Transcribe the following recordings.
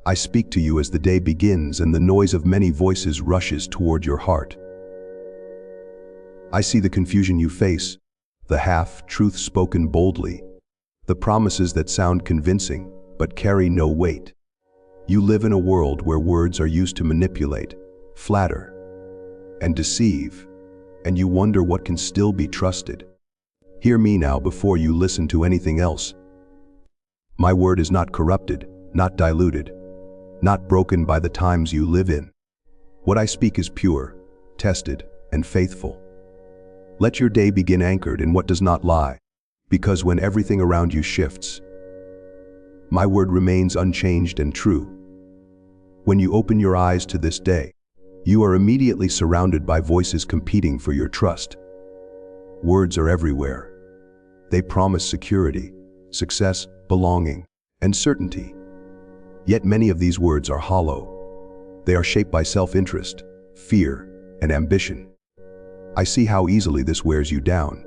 I speak to you as the day begins and the noise of many voices rushes toward your heart. I see the confusion you face, the half-truths spoken boldly, the promises that sound convincing but carry no weight. You live in a world where words are used to manipulate, flatter, and deceive, and you wonder what can still be trusted. Hear me now before you listen to anything else. My word is not corrupted, not diluted, not broken by the times you live in. What I speak is pure, tested, and faithful. Let your day begin anchored in what does not lie, because when everything around you shifts, my word remains unchanged and true. When you open your eyes to this day, you are immediately surrounded by voices competing for your trust. Words are everywhere. They promise security, success, belonging, and certainty. Yet many of these words are hollow. They are shaped by self-interest, fear, and ambition. I see how easily this wears you down.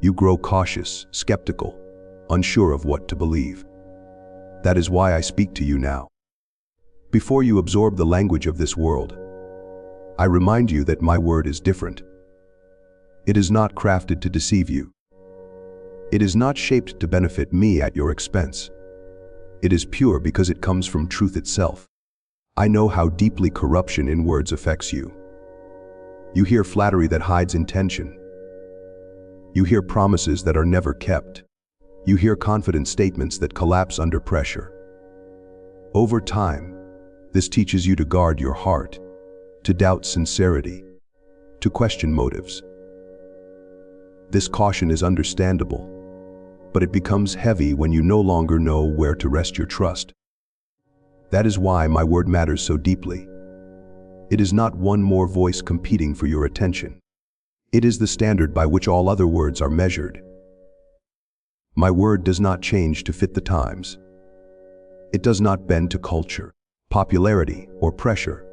You grow cautious, skeptical, unsure of what to believe. That is why I speak to you now. Before you absorb the language of this world, I remind you that my word is different. It is not crafted to deceive you. It is not shaped to benefit me at your expense. It is pure because it comes from truth itself. I know how deeply corruption in words affects you. You hear flattery that hides intention. You hear promises that are never kept. You hear confident statements that collapse under pressure. Over time, this teaches you to guard your heart, to doubt sincerity, to question motives. This caution is understandable, but it becomes heavy when you no longer know where to rest your trust. That is why my word matters so deeply. It is not one more voice competing for your attention. It is the standard by which all other words are measured. My word does not change to fit the times. It does not bend to culture, popularity, or pressure.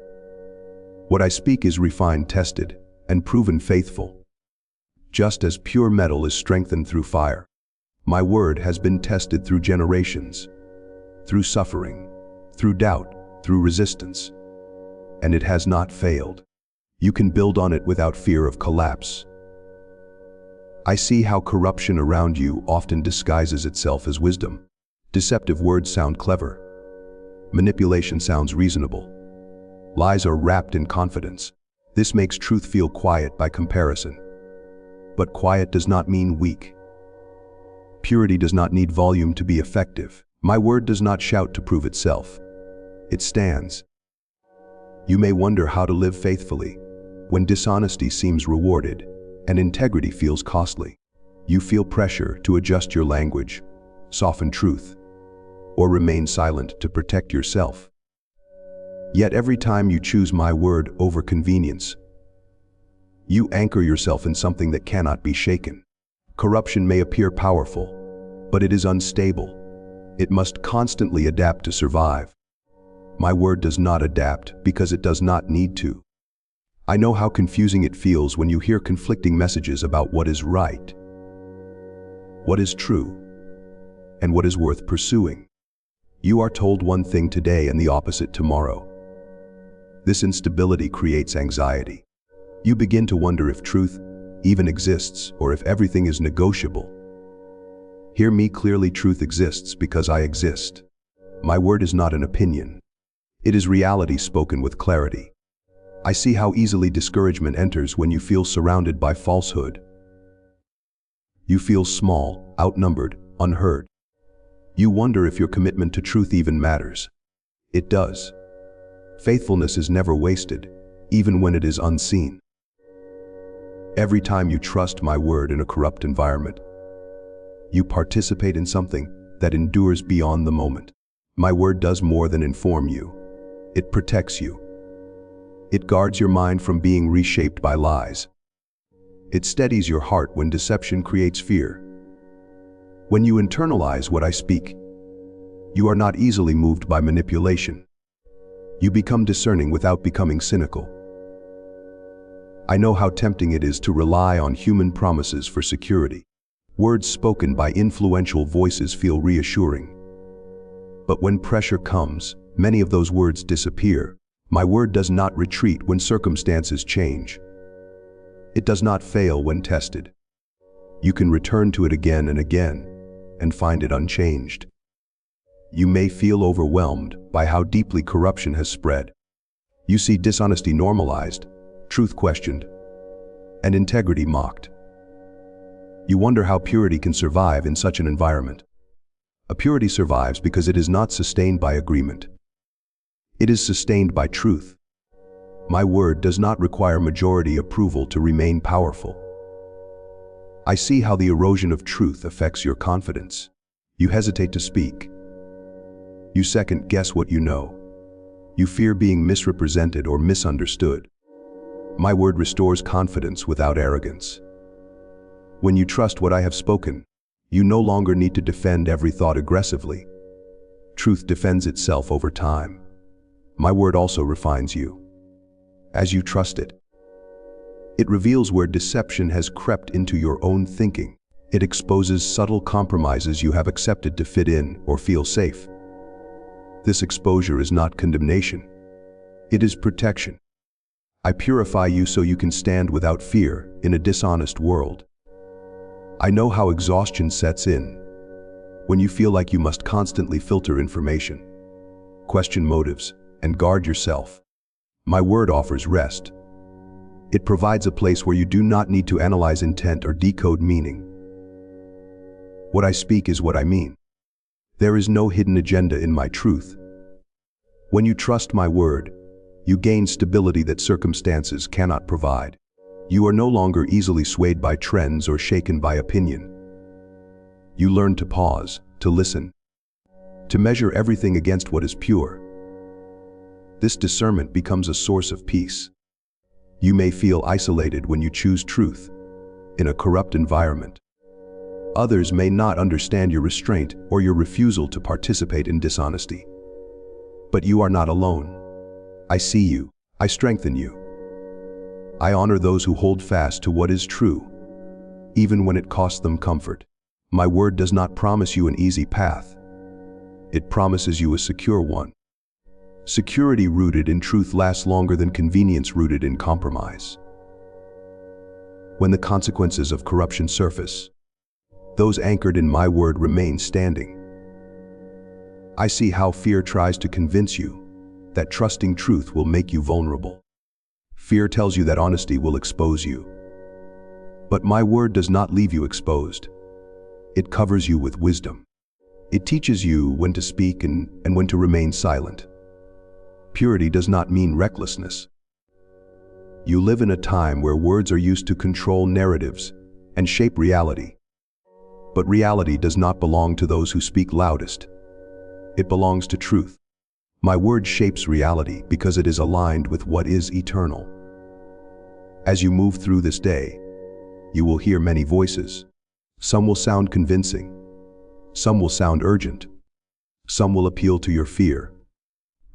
What I speak is refined, tested, and proven faithful. Just as pure metal is strengthened through fire, my word has been tested through generations, through suffering, through doubt, through resistance, and it has not failed. You can build on it without fear of collapse. I see how corruption around you often disguises itself as wisdom. Deceptive words sound clever. Manipulation sounds reasonable. Lies are wrapped in confidence. This makes truth feel quiet by comparison. But quiet does not mean weak. Purity does not need volume to be effective. My word does not shout to prove itself. It stands. You may wonder how to live faithfully when dishonesty seems rewarded and integrity feels costly. You feel pressure to adjust your language, soften truth, or remain silent to protect yourself. Yet every time you choose my word over convenience, you anchor yourself in something that cannot be shaken. Corruption may appear powerful, but it is unstable. It must constantly adapt to survive. My word does not adapt because it does not need to. I know how confusing it feels when you hear conflicting messages about what is right, what is true, and what is worth pursuing. You are told one thing today and the opposite tomorrow. This instability creates anxiety. You begin to wonder if truth even exists or if everything is negotiable. Hear me clearly, truth exists because I exist. My word is not an opinion. It is reality spoken with clarity. I see how easily discouragement enters when you feel surrounded by falsehood. You feel small, outnumbered, unheard. You wonder if your commitment to truth even matters. It does. Faithfulness is never wasted, even when it is unseen. Every time you trust my word in a corrupt environment, you participate in something that endures beyond the moment. My word does more than inform you. It protects you. It guards your mind from being reshaped by lies. It steadies your heart when deception creates fear. When you internalize what I speak, you are not easily moved by manipulation. You become discerning without becoming cynical. I know how tempting it is to rely on human promises for security. Words spoken by influential voices feel reassuring. But when pressure comes, Many of those words disappear. My word does not retreat when circumstances change. It does not fail when tested. You can return to it again and again and find it unchanged. You may feel overwhelmed by how deeply corruption has spread. You see dishonesty normalized, truth questioned, and integrity mocked. You wonder how purity can survive in such an environment. A purity survives because it is not sustained by agreement. It is sustained by truth. My word does not require majority approval to remain powerful. I see how the erosion of truth affects your confidence. You hesitate to speak. You second-guess what you know. You fear being misrepresented or misunderstood. My word restores confidence without arrogance. When you trust what I have spoken, you no longer need to defend every thought aggressively. Truth defends itself over time. My word also refines you. As you trust it, it reveals where deception has crept into your own thinking. It exposes subtle compromises you have accepted to fit in or feel safe. This exposure is not condemnation. It is protection. I purify you so you can stand without fear in a dishonest world. I know how exhaustion sets in when you feel like you must constantly filter information, question motives, and guard yourself. My word offers rest. It provides a place where you do not need to analyze intent or decode meaning. What I speak is what I mean. There is no hidden agenda in my truth. When you trust my word, you gain stability that circumstances cannot provide. You are no longer easily swayed by trends or shaken by opinion. You learn to pause, to listen, to measure everything against what is pure. This discernment becomes a source of peace. You may feel isolated when you choose truth in a corrupt environment. Others may not understand your restraint or your refusal to participate in dishonesty. But you are not alone. I see you. I strengthen you. I honor those who hold fast to what is true, even when it costs them comfort. My word does not promise you an easy path. It promises you a secure one. Security rooted in truth lasts longer than convenience rooted in compromise. When the consequences of corruption surface, those anchored in my word remain standing. I see how fear tries to convince you that trusting truth will make you vulnerable. Fear tells you that honesty will expose you. But my word does not leave you exposed. It covers you with wisdom. It teaches you when to speak and when to remain silent. Purity does not mean recklessness. You live in a time where words are used to control narratives and shape reality. But reality does not belong to those who speak loudest. It belongs to truth. My word shapes reality because it is aligned with what is eternal. As you move through this day, you will hear many voices. Some will sound convincing. Some will sound urgent. Some will appeal to your fear.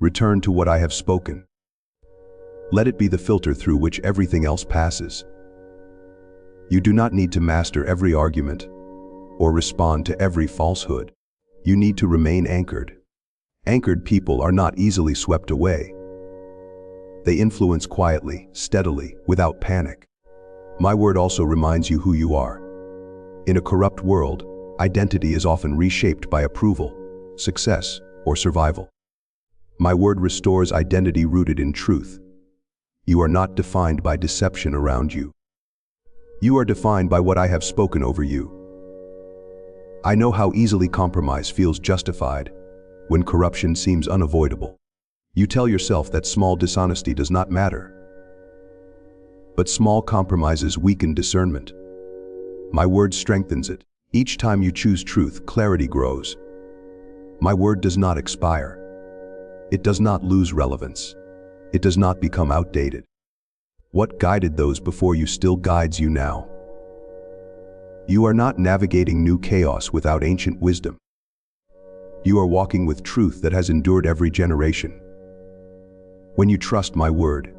Return to what I have spoken. Let it be the filter through which everything else passes. You do not need to master every argument or respond to every falsehood. You need to remain anchored. Anchored people are not easily swept away. They influence quietly, steadily, without panic. My word also reminds you who you are. In a corrupt world, identity is often reshaped by approval, success, or survival. My word restores identity rooted in truth. You are not defined by deception around you. You are defined by what I have spoken over you. I know how easily compromise feels justified when corruption seems unavoidable. You tell yourself that small dishonesty does not matter. But small compromises weaken discernment. My word strengthens it. Each time you choose truth, clarity grows. My word does not expire. It does not lose relevance. It does not become outdated. What guided those before you still guides you now. You are not navigating new chaos without ancient wisdom. You are walking with truth that has endured every generation. When you trust my word,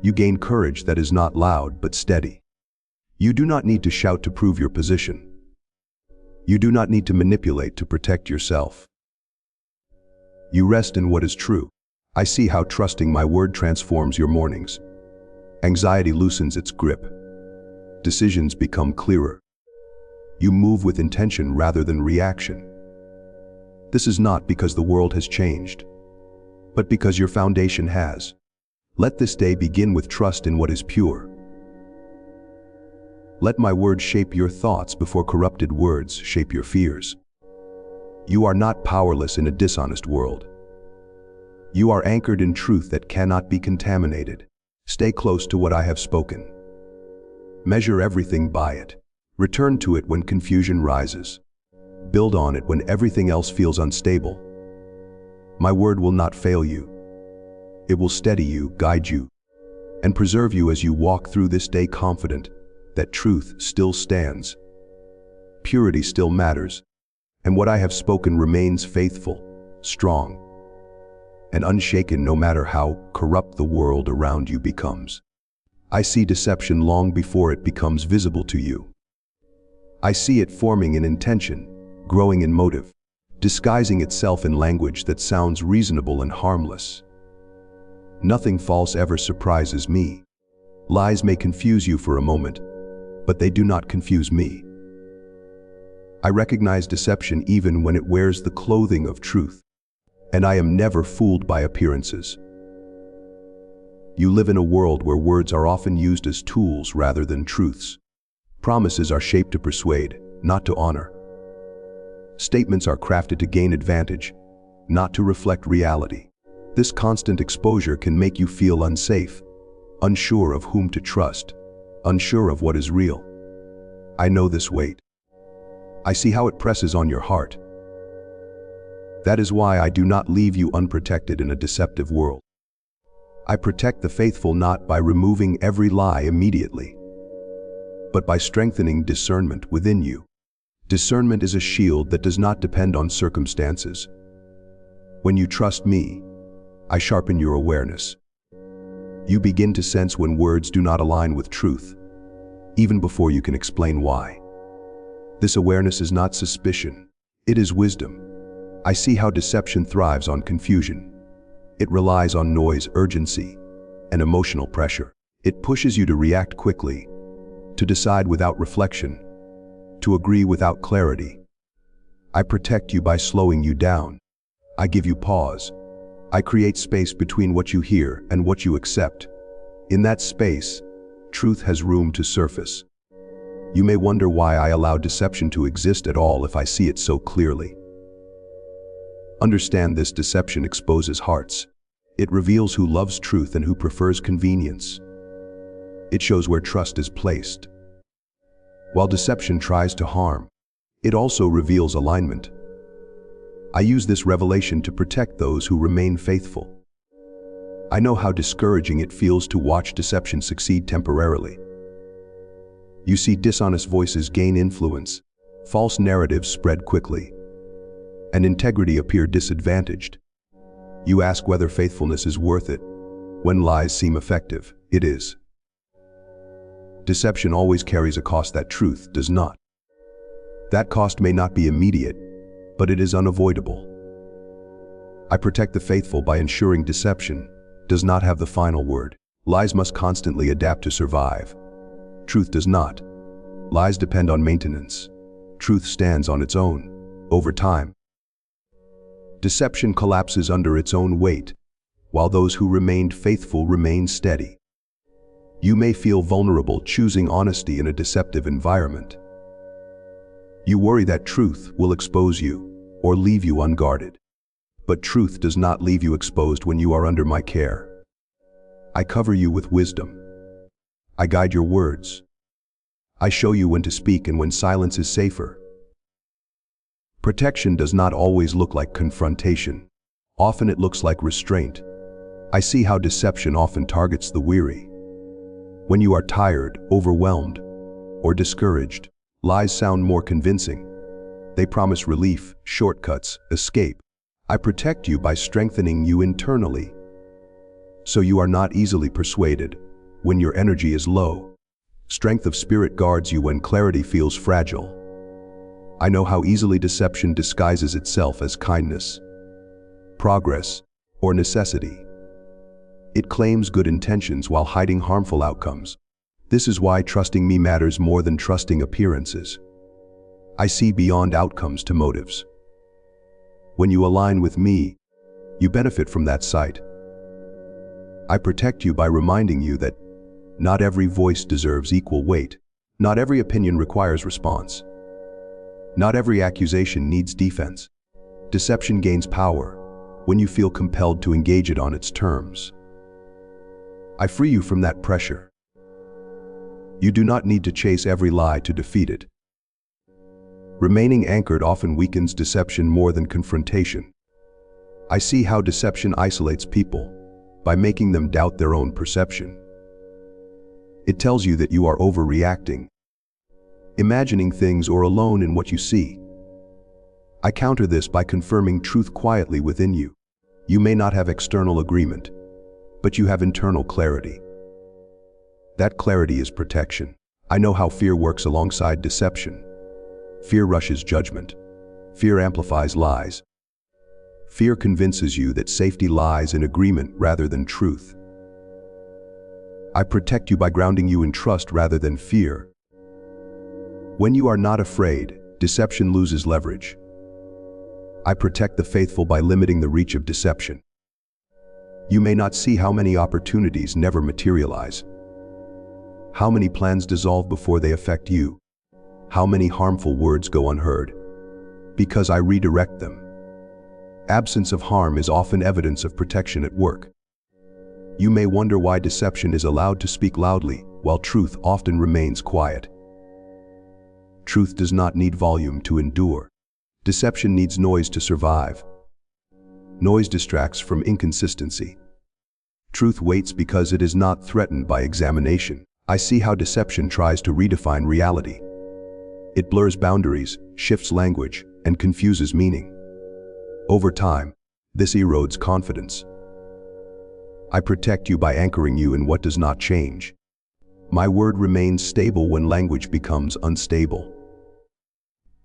you gain courage that is not loud but steady. You do not need to shout to prove your position. You do not need to manipulate to protect yourself. You rest in what is true. I see how trusting my word transforms your mornings. Anxiety loosens its grip. Decisions become clearer. You move with intention rather than reaction. This is not because the world has changed, but because your foundation has. Let this day begin with trust in what is pure. Let my words shape your thoughts before corrupted words shape your fears. You are not powerless in a dishonest world. You are anchored in truth that cannot be contaminated. Stay close to what I have spoken. Measure everything by it. Return to it when confusion rises. Build on it when everything else feels unstable. My word will not fail you. It will steady you, guide you, and preserve you as you walk through this day confident that truth still stands. Purity still matters, and what I have spoken remains faithful, strong, and unshaken no matter how corrupt the world around you becomes. I see deception long before it becomes visible to you. I see it forming in intention, growing in motive, disguising itself in language that sounds reasonable and harmless. Nothing false ever surprises me. Lies may confuse you for a moment, but they do not confuse me. I recognize deception even when it wears the clothing of truth, and I am never fooled by appearances. You live in a world where words are often used as tools rather than truths. Promises are shaped to persuade, not to honor. Statements are crafted to gain advantage, not to reflect reality. This constant exposure can make you feel unsafe, unsure of whom to trust, unsure of what is real. I know this weight. I see how it presses on your heart. That is why I do not leave you unprotected in a deceptive world. I protect the faithful not by removing every lie immediately, but by strengthening discernment within you. Discernment is a shield that does not depend on circumstances. When you trust me, I sharpen your awareness. You begin to sense when words do not align with truth, even before you can explain why. This awareness is not suspicion, it is wisdom. I see how deception thrives on confusion. It relies on noise, urgency, and emotional pressure. It pushes you to react quickly, to decide without reflection, to agree without clarity. I protect you by slowing you down. I give you pause. I create space between what you hear and what you accept. In that space, truth has room to surface. You may wonder why I allow deception to exist at all if I see it so clearly. Understand this: deception exposes hearts. It reveals who loves truth and who prefers convenience. It shows where trust is placed. While deception tries to harm, it also reveals alignment. I use this revelation to protect those who remain faithful. I know how discouraging it feels to watch deception succeed temporarily. You see dishonest voices gain influence, false narratives spread quickly, and integrity appear disadvantaged. You ask whether faithfulness is worth it. When lies seem effective, it is. Deception always carries a cost that truth does not. That cost may not be immediate, but it is unavoidable. I protect the faithful by ensuring deception does not have the final word. Lies must constantly adapt to survive. Truth does not. Lies depend on maintenance. Truth stands on its own, over time. Deception collapses under its own weight, while those who remained faithful remain steady. You may feel vulnerable choosing honesty in a deceptive environment. You worry that truth will expose you or leave you unguarded. But truth does not leave you exposed when you are under my care. I cover you with wisdom. I guide your words. I show you when to speak and when silence is safer. Protection does not always look like confrontation. Often it looks like restraint. I see how deception often targets the weary. When you are tired, overwhelmed, or discouraged, lies sound more convincing. They promise relief, shortcuts, escape. I protect you by strengthening you internally, so you are not easily persuaded when your energy is low. Strength of spirit guards you when clarity feels fragile. I know how easily deception disguises itself as kindness. progress, or necessity. It claims good intentions while hiding harmful outcomes. This is why trusting me matters more than trusting appearances. I see beyond outcomes to motives. When you align with me, you benefit from that sight. I protect you by reminding you that not every voice deserves equal weight. Not every opinion requires response. Not every accusation needs defense. Deception gains power when you feel compelled to engage it on its terms. I free you from that pressure. You do not need to chase every lie to defeat it. Remaining anchored often weakens deception more than confrontation. I see how deception isolates people by making them doubt their own perception. It tells you that you are overreacting, imagining things, or alone in what you see. I counter this by confirming truth quietly within you. You may not have external agreement, but you have internal clarity. That clarity is protection. I know how fear works alongside deception. Fear rushes judgment. Fear amplifies lies. Fear convinces you that safety lies in agreement rather than truth. I protect you by grounding you in trust rather than fear. When you are not afraid, deception loses leverage. I protect the faithful by limiting the reach of deception. You may not see how many opportunities never materialize, how many plans dissolve before they affect you, how many harmful words go unheard, because I redirect them. Absence of harm is often evidence of protection at work. You may wonder why deception is allowed to speak loudly, while truth often remains quiet. Truth does not need volume to endure. Deception needs noise to survive. Noise distracts from inconsistency. Truth waits because it is not threatened by examination. I see how deception tries to redefine reality. It blurs boundaries, shifts language, and confuses meaning. Over time, this erodes confidence. I protect you by anchoring you in what does not change. My word remains stable when language becomes unstable.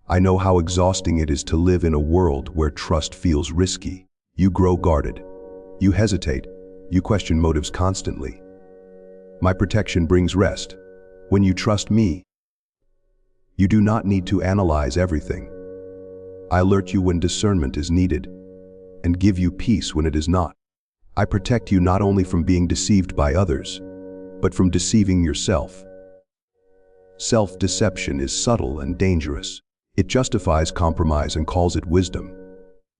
I know how exhausting it is to live in a world where trust feels risky. You grow guarded. You hesitate. You question motives constantly. My protection brings rest. When you trust me, you do not need to analyze everything. I alert you when discernment is needed and give you peace when it is not. I protect you not only from being deceived by others, but from deceiving yourself. Self-deception is subtle and dangerous. It justifies compromise and calls it wisdom.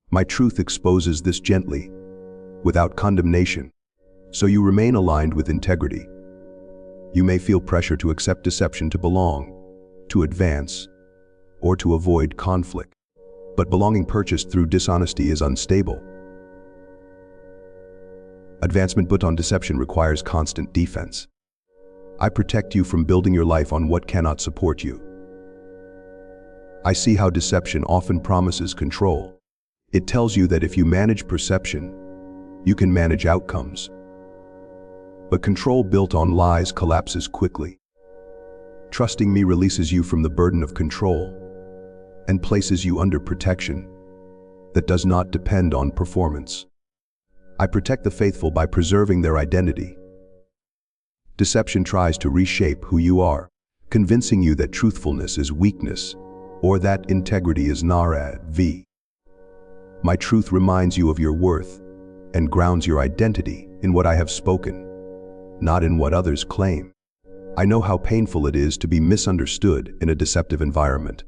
My truth exposes this gently, without condemnation, so you remain aligned with integrity. You may feel pressure to accept deception to belong, to advance, or to avoid conflict. But belonging purchased through dishonesty is unstable. Advancement built on deception requires constant defense. I protect you from building your life on what cannot support you. I see how deception often promises control. It tells you that if you manage perception, you can manage outcomes. But control built on lies collapses quickly. Trusting me releases you from the burden of control and places you under protection that does not depend on performance. I protect the faithful by preserving their identity. Deception tries to reshape who you are, convincing you that truthfulness is weakness or that integrity is narrative. My truth reminds you of your worth and grounds your identity in what I have spoken, not in what others claim. I know how painful it is to be misunderstood in a deceptive environment.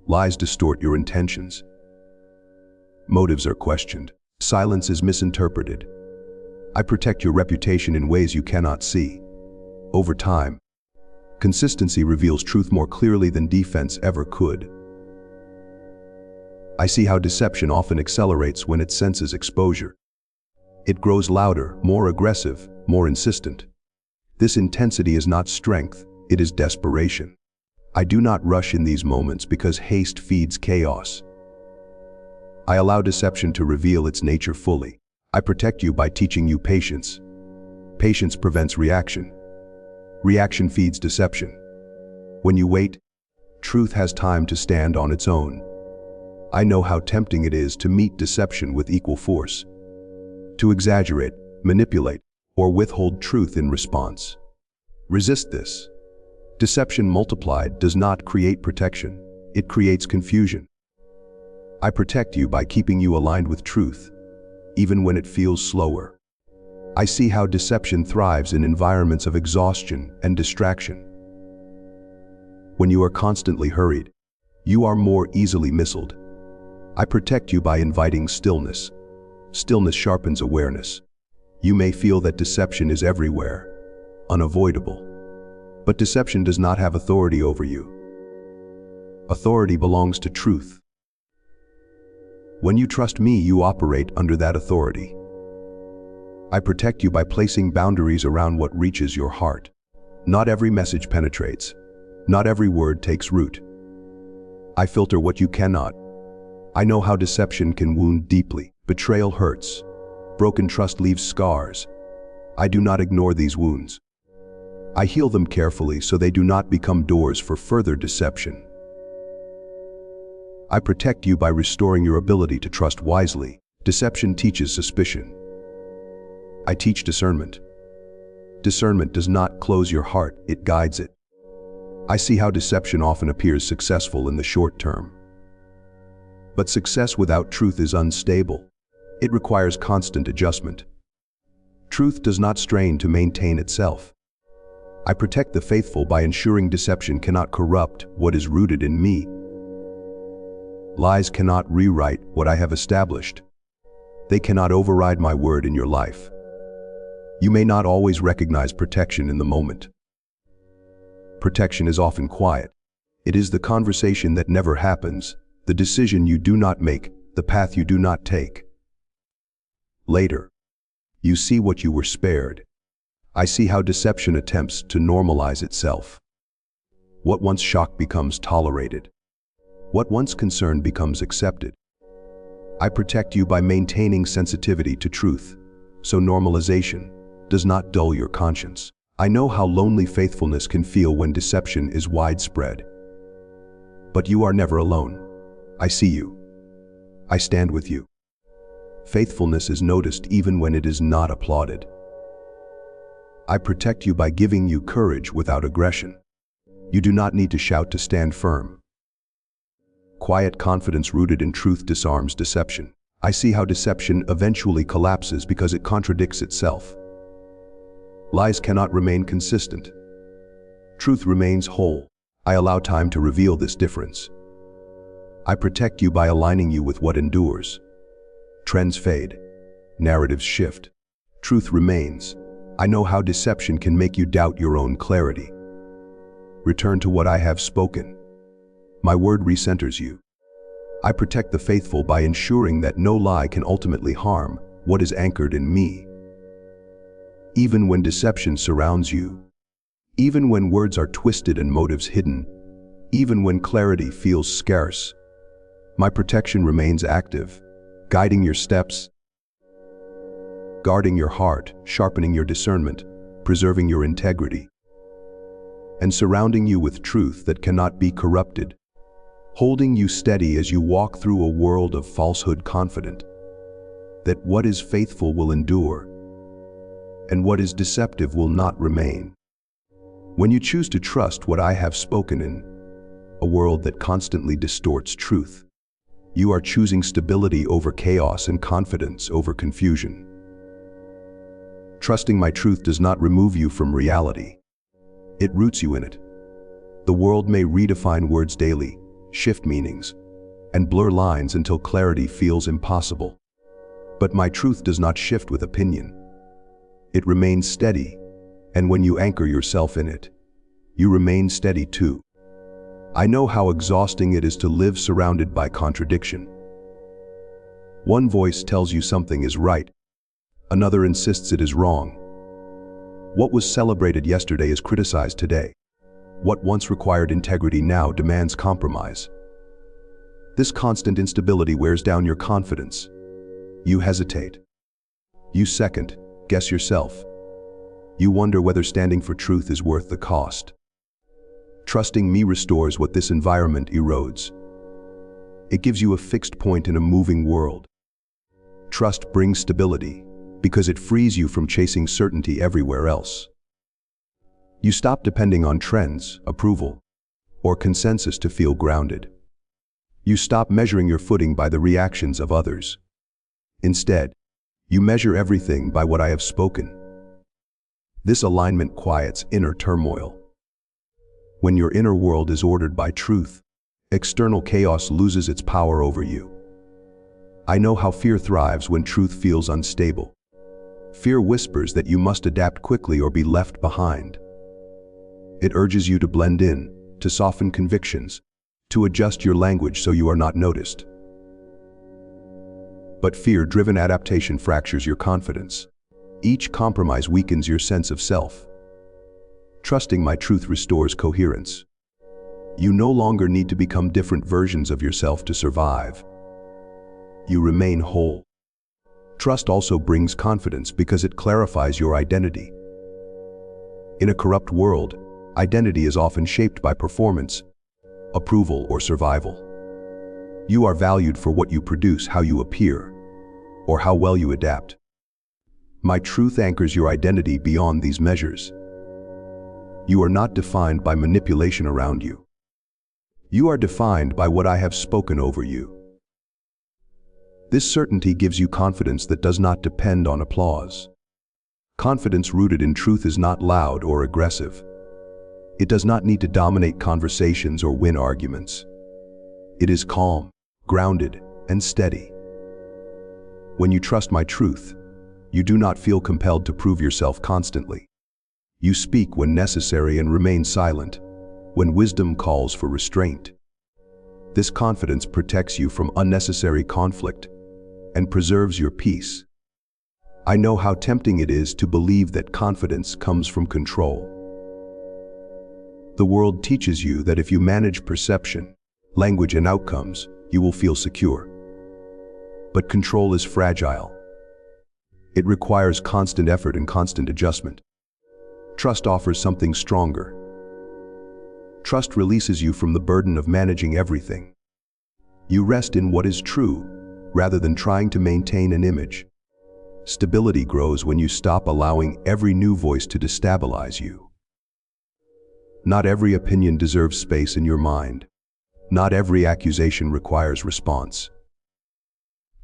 Lies distort your intentions. Motives are questioned. Silence is misinterpreted. I protect your reputation in ways you cannot see. Over time, consistency reveals truth more clearly than defense ever could. I see how deception often accelerates when it senses exposure. It grows louder, more aggressive, more insistent. This intensity is not strength, it is desperation. I do not rush in these moments because haste feeds chaos. I allow deception to reveal its nature fully. I protect you by teaching you patience. Patience prevents reaction. Reaction feeds deception. When you wait, truth has time to stand on its own. I know how tempting it is to meet deception with equal force, to exaggerate, manipulate, or withhold truth in response. Resist this. Deception multiplied does not create protection, it creates confusion. I protect you by keeping you aligned with truth, even when it feels slower. I see how deception thrives in environments of exhaustion and distraction. When you are constantly hurried, you are more easily missiled. I protect you by inviting stillness. Stillness sharpens awareness. You may feel that deception is everywhere, unavoidable. But deception does not have authority over you. Authority belongs to truth. When you trust me, you operate under that authority. I protect you by placing boundaries around what reaches your heart. Not every message penetrates. Not every word takes root. I filter what you cannot. I know how deception can wound deeply. Betrayal hurts. Broken trust leaves scars. I do not ignore these wounds. I heal them carefully so they do not become doors for further deception. I protect you by restoring your ability to trust wisely. Deception teaches suspicion. I teach discernment. Discernment does not close your heart, it guides it. I see how deception often appears successful in the short term. But success without truth is unstable. It requires constant adjustment. Truth does not strain to maintain itself. I protect the faithful by ensuring deception cannot corrupt what is rooted in me. Lies cannot rewrite what I have established. They cannot override my word in your life. You may not always recognize protection in the moment. Protection is often quiet. It is the conversation that never happens, the decision you do not make, the path you do not take. Later, you see what you were spared. I see how deception attempts to normalize itself. What once shocked becomes tolerated. What once concerned becomes accepted. I protect you by maintaining sensitivity to truth, so normalization does not dull your conscience. I know how lonely faithfulness can feel when deception is widespread. But you are never alone. I see you. I stand with you. Faithfulness is noticed even when it is not applauded. I protect you by giving you courage without aggression. You do not need to shout to stand firm. Quiet confidence rooted in truth disarms deception. I see how deception eventually collapses because it contradicts itself. Lies cannot remain consistent. Truth remains whole. I allow time to reveal this difference. I protect you by aligning you with what endures. Trends fade. Narratives shift. Truth remains. I know how deception can make you doubt your own clarity. Return to what I have spoken. My word recenters you. I protect the faithful by ensuring that no lie can ultimately harm what is anchored in me. Even when deception surrounds you, even when words are twisted and motives hidden, even when clarity feels scarce, my protection remains active, guiding your steps, guarding your heart, sharpening your discernment, preserving your integrity, and surrounding you with truth that cannot be corrupted, holding you steady as you walk through a world of falsehood, confident that what is faithful will endure and what is deceptive will not remain. When you choose to trust what I have spoken in a world that constantly distorts truth, you are choosing stability over chaos and confidence over confusion. Trusting my truth does not remove you from reality. It roots you in it. The world may redefine words daily, shift meanings, and blur lines until clarity feels impossible. But my truth does not shift with opinion. It remains steady, and when you anchor yourself in it, you remain steady too. I know how exhausting it is to live surrounded by contradiction. One voice tells you something is right, another insists it is wrong. What was celebrated yesterday is criticized today. What once required integrity now demands compromise. This constant instability wears down your confidence. You hesitate. You second guess yourself. You wonder whether standing for truth is worth the cost. Trusting me restores what this environment erodes. It gives you a fixed point in a moving world. Trust brings stability because it frees you from chasing certainty everywhere else. You stop depending on trends, approval, or consensus to feel grounded. You stop measuring your footing by the reactions of others. Instead, you measure everything by what I have spoken. This alignment quiets inner turmoil. When your inner world is ordered by truth, external chaos loses its power over you. I know how fear thrives when truth feels unstable. Fear whispers that you must adapt quickly or be left behind. It urges you to blend in, to soften convictions, to adjust your language so you are not noticed. But fear-driven adaptation fractures your confidence. Each compromise weakens your sense of self. Trusting my truth restores coherence. You no longer need to become different versions of yourself to survive. You remain whole. Trust also brings confidence because it clarifies your identity. In a corrupt world, identity is often shaped by performance, approval, or survival. You are valued for what you produce, how you appear, or how well you adapt. My truth anchors your identity beyond these measures. You are not defined by manipulation around you. You are defined by what I have spoken over you. This certainty gives you confidence that does not depend on applause. Confidence rooted in truth is not loud or aggressive. It does not need to dominate conversations or win arguments. It is calm, grounded, and steady. When you trust my truth, you do not feel compelled to prove yourself constantly. You speak when necessary and remain silent, when wisdom calls for restraint. This confidence protects you from unnecessary conflict and preserves your peace. I know how tempting it is to believe that confidence comes from control. The world teaches you that if you manage perception, language, and outcomes, you will feel secure. But control is fragile. It requires constant effort and constant adjustment. Trust offers something stronger. Trust releases you from the burden of managing everything. You rest in what is true, rather than trying to maintain an image. Stability grows when you stop allowing every new voice to destabilize you. Not every opinion deserves space in your mind. Not every accusation requires response.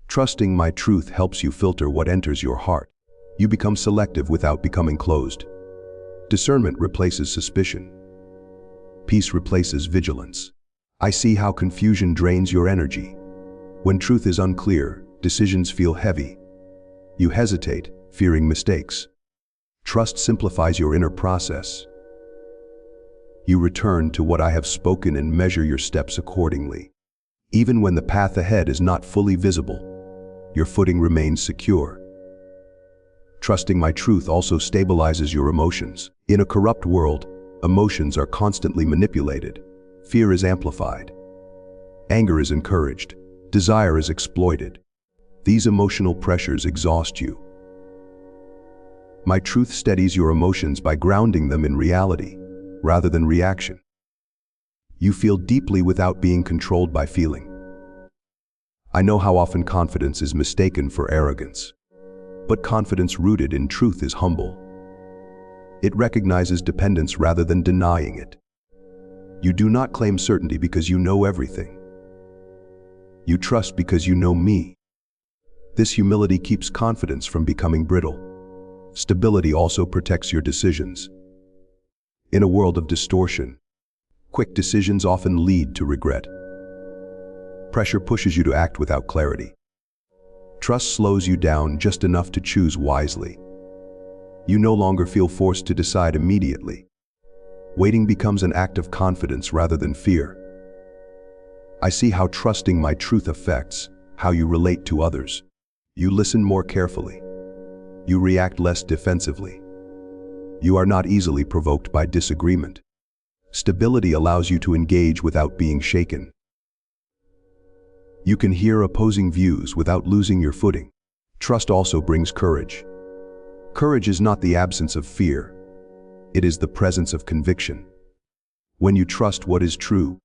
Trusting my truth helps you filter what enters your heart. You become selective without becoming closed. Discernment replaces suspicion. Peace replaces vigilance. I see how confusion drains your energy. When truth is unclear, decisions feel heavy. You hesitate, fearing mistakes. Trust simplifies your inner process. You return to what I have spoken and measure your steps accordingly. Even when the path ahead is not fully visible, your footing remains secure. Trusting my truth also stabilizes your emotions. In a corrupt world, emotions are constantly manipulated. Fear is amplified. Anger is encouraged. Desire is exploited. These emotional pressures exhaust you. My truth steadies your emotions by grounding them in reality, rather than reaction. You feel deeply without being controlled by feeling. I know how often confidence is mistaken for arrogance, but confidence rooted in truth is humble. It recognizes dependence rather than denying it. You do not claim certainty because you know everything. You trust because you know me. This humility keeps confidence from becoming brittle. Stability also protects your decisions. In a world of distortion, quick decisions often lead to regret. Pressure pushes you to act without clarity. Trust slows you down just enough to choose wisely. You no longer feel forced to decide immediately. Waiting becomes an act of confidence rather than fear. I see how trusting my truth affects how you relate to others. You listen more carefully. You react less defensively. You are not easily provoked by disagreement. Stability allows you to engage without being shaken. You can hear opposing views without losing your footing. Trust also brings courage. Courage is not the absence of fear. It is the presence of conviction. When you trust what is true,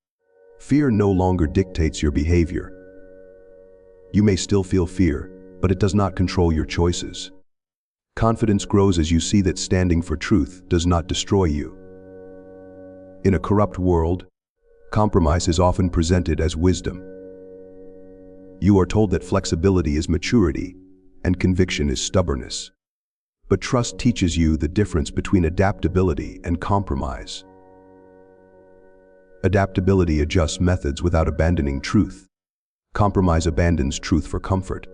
Fear no longer dictates your behavior. You may still feel fear, but it does not control your choices. Confidence grows as you see that standing for truth does not destroy you. In a corrupt world, compromise is often presented as wisdom. You are told that flexibility is maturity and conviction is stubbornness. But trust teaches you the difference between adaptability and compromise. Adaptability adjusts methods without abandoning truth. Compromise abandons truth for comfort.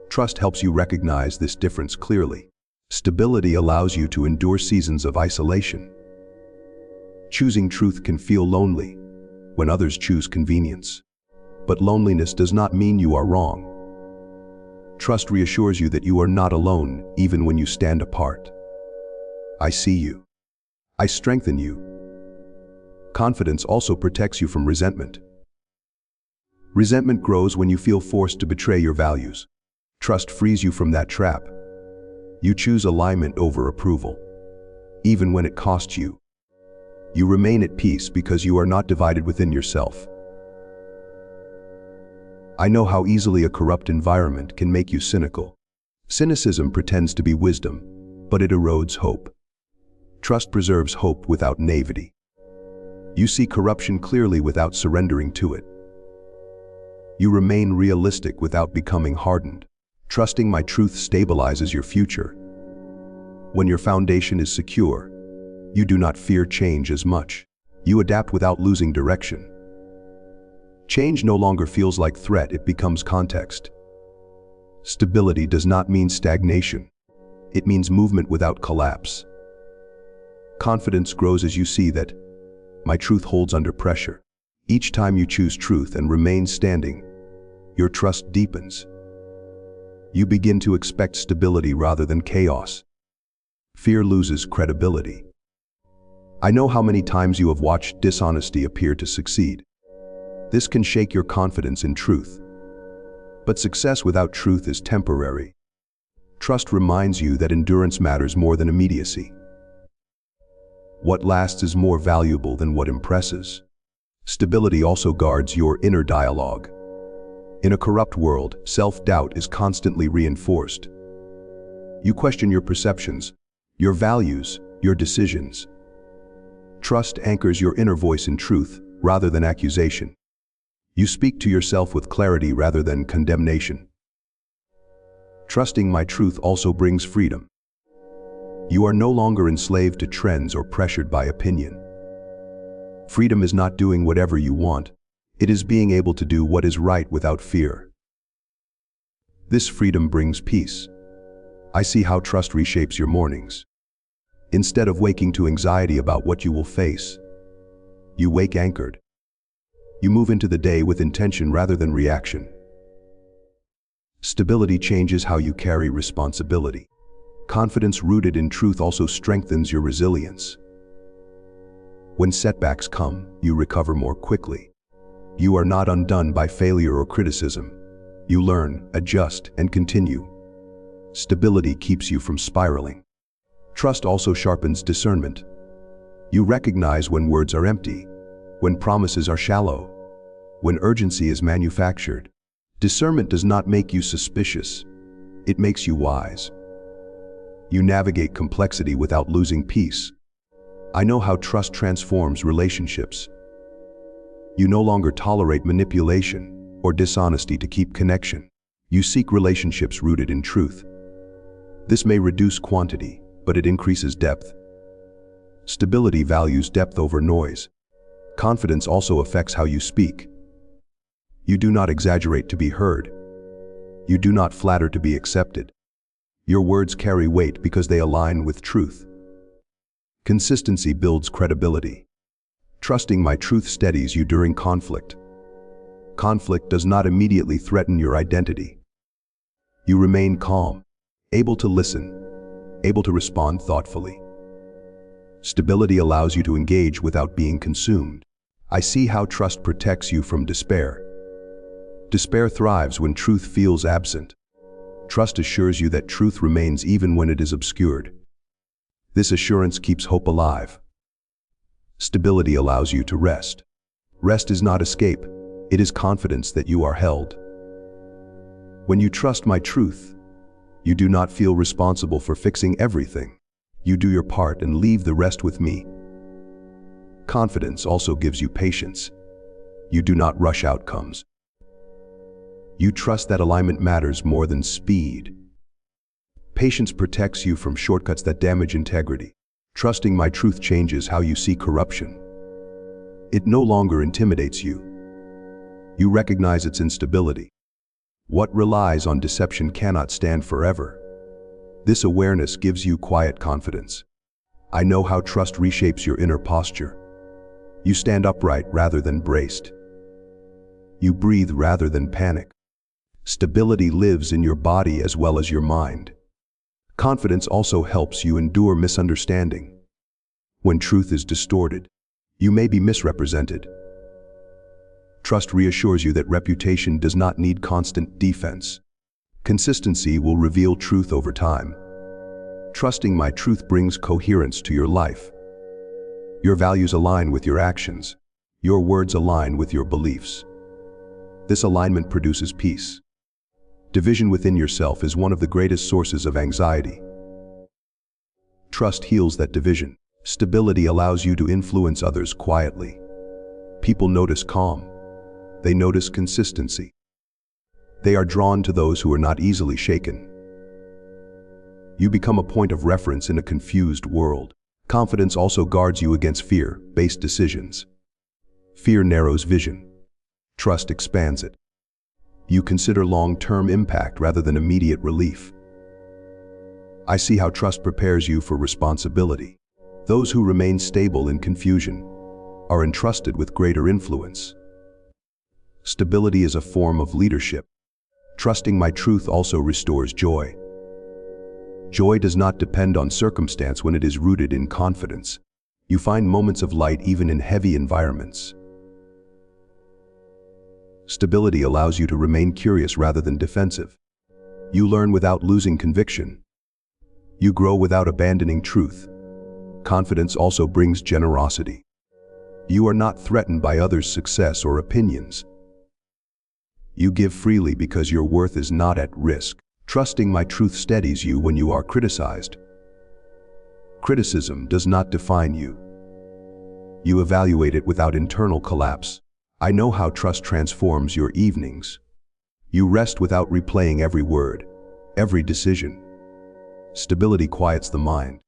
Trust helps you recognize this difference clearly. Stability allows you to endure seasons of isolation. Choosing truth can feel lonely when others choose convenience. But loneliness does not mean you are wrong. Trust reassures you that you are not alone even when you stand apart. I see you. I strengthen you. Confidence also protects you from resentment. Resentment grows when you feel forced to betray your values. Trust frees you from that trap. You choose alignment over approval, even when it costs you. You remain at peace because you are not divided within yourself. I know how easily a corrupt environment can make you cynical. Cynicism pretends to be wisdom, but it erodes hope. Trust preserves hope without naivety. You see corruption clearly without surrendering to it. You remain realistic without becoming hardened. Trusting my truth stabilizes your future. When your foundation is secure, you do not fear change as much. You adapt without losing direction. Change no longer feels like threat, it becomes context. Stability does not mean stagnation. It means movement without collapse. Confidence grows as you see that my truth holds under pressure. Each time you choose truth and remain standing, your trust deepens. You begin to expect stability rather than chaos. Fear loses credibility. I know how many times you have watched dishonesty appear to succeed. This can shake your confidence in truth. But success without truth is temporary. Trust reminds you that endurance matters more than immediacy. What lasts is more valuable than what impresses. Stability also guards your inner dialogue. In a corrupt world, self-doubt is constantly reinforced. You question your perceptions, your values, your decisions. Trust anchors your inner voice in truth rather than accusation. You speak to yourself with clarity rather than condemnation. Trusting my truth also brings freedom. You are no longer enslaved to trends or pressured by opinion. Freedom is not doing whatever you want. It is being able to do what is right without fear. This freedom brings peace. I see how trust reshapes your mornings. Instead of waking to anxiety about what you will face, you wake anchored. You move into the day with intention rather than reaction. Stability changes how you carry responsibility. Confidence rooted in truth also strengthens your resilience. When setbacks come, you recover more quickly. You are not undone by failure or criticism. You learn, adjust, and continue. Stability keeps you from spiraling. Trust also sharpens discernment. You recognize when words are empty, when promises are shallow, when urgency is manufactured. Discernment does not make you suspicious. It makes you wise. You navigate complexity without losing peace. I know how trust transforms relationships. You no longer tolerate manipulation or dishonesty to keep connection. You seek relationships rooted in truth. This may reduce quantity, but it increases depth. Stability values depth over noise. Confidence also affects how you speak. You do not exaggerate to be heard. You do not flatter to be accepted. Your words carry weight because they align with truth. Consistency builds credibility. Trusting my truth steadies you during conflict. Conflict does not immediately threaten your identity. You remain calm, able to listen, able to respond thoughtfully. Stability allows you to engage without being consumed. I see how trust protects you from despair. Despair thrives when truth feels absent. Trust assures you that truth remains even when it is obscured. This assurance keeps hope alive. Stability allows you to rest. Rest is not escape, it is confidence that you are held. When you trust my truth, you do not feel responsible for fixing everything. You do your part and leave the rest with me. Confidence also gives you patience. You do not rush outcomes. You trust that alignment matters more than speed. Patience protects you from shortcuts that damage integrity. Trusting my truth changes how you see corruption. It no longer intimidates you. You recognize its instability. What relies on deception cannot stand forever. This awareness gives you quiet confidence. I know how trust reshapes your inner posture. You stand upright rather than braced. You breathe rather than panic. Stability lives in your body as well as your mind. Confidence also helps you endure misunderstanding. When truth is distorted, you may be misrepresented. Trust reassures you that reputation does not need constant defense. Consistency will reveal truth over time. Trusting my truth brings coherence to your life. Your values align with your actions. Your words align with your beliefs. This alignment produces peace. Division within yourself is one of the greatest sources of anxiety. Trust heals that division. Stability allows you to influence others quietly. People notice calm. They notice consistency. They are drawn to those who are not easily shaken. You become a point of reference in a confused world. Confidence also guards you against fear-based decisions. Fear narrows vision. Trust expands it. You consider long-term impact rather than immediate relief. I see how trust prepares you for responsibility. Those who remain stable in confusion are entrusted with greater influence. Stability is a form of leadership. Trusting my truth also restores joy. Joy does not depend on circumstance when it is rooted in confidence. You find moments of light even in heavy environments. Stability allows you to remain curious rather than defensive. You learn without losing conviction. You grow without abandoning truth. Confidence also brings generosity. You are not threatened by others' success or opinions. You give freely because your worth is not at risk. Trusting my truth steadies you when you are criticized. Criticism does not define you. You evaluate it without internal collapse. I know how trust transforms your evenings. You rest without replaying every word, every decision. Stability quiets the mind.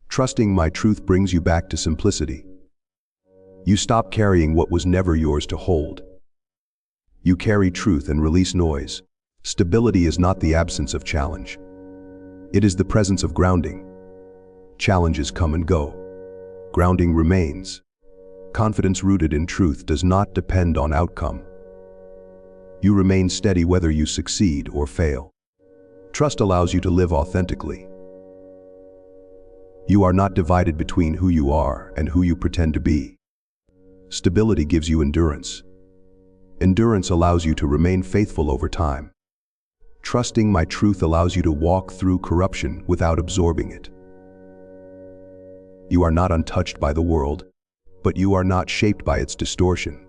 Trusting my truth brings you back to simplicity. You stop carrying what was never yours to hold. You carry truth and release noise. Stability is not the absence of challenge. It is the presence of grounding. Challenges come and go. Grounding remains. Confidence rooted in truth does not depend on outcome. You remain steady whether you succeed or fail. Trust allows you to live authentically. You are not divided between who you are and who you pretend to be. Stability gives you endurance. Endurance allows you to remain faithful over time. Trusting my truth allows you to walk through corruption without absorbing it. You are not untouched by the world, but you are not shaped by its distortion.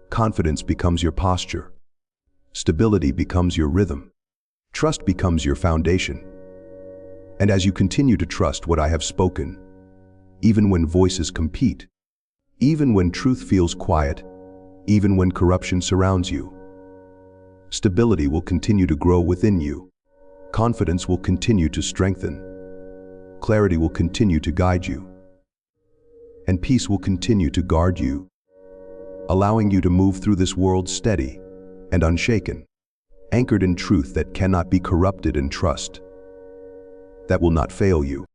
Confidence becomes your posture. Stability becomes your rhythm. Trust becomes your foundation. And as you continue to trust what I have spoken, even when voices compete, even when truth feels quiet, even when corruption surrounds you, stability will continue to grow within you. Confidence will continue to strengthen. Clarity will continue to guide you. And peace will continue to guard you, allowing you to move through this world steady and unshaken, anchored in truth that cannot be corrupted, and trust that will not fail you.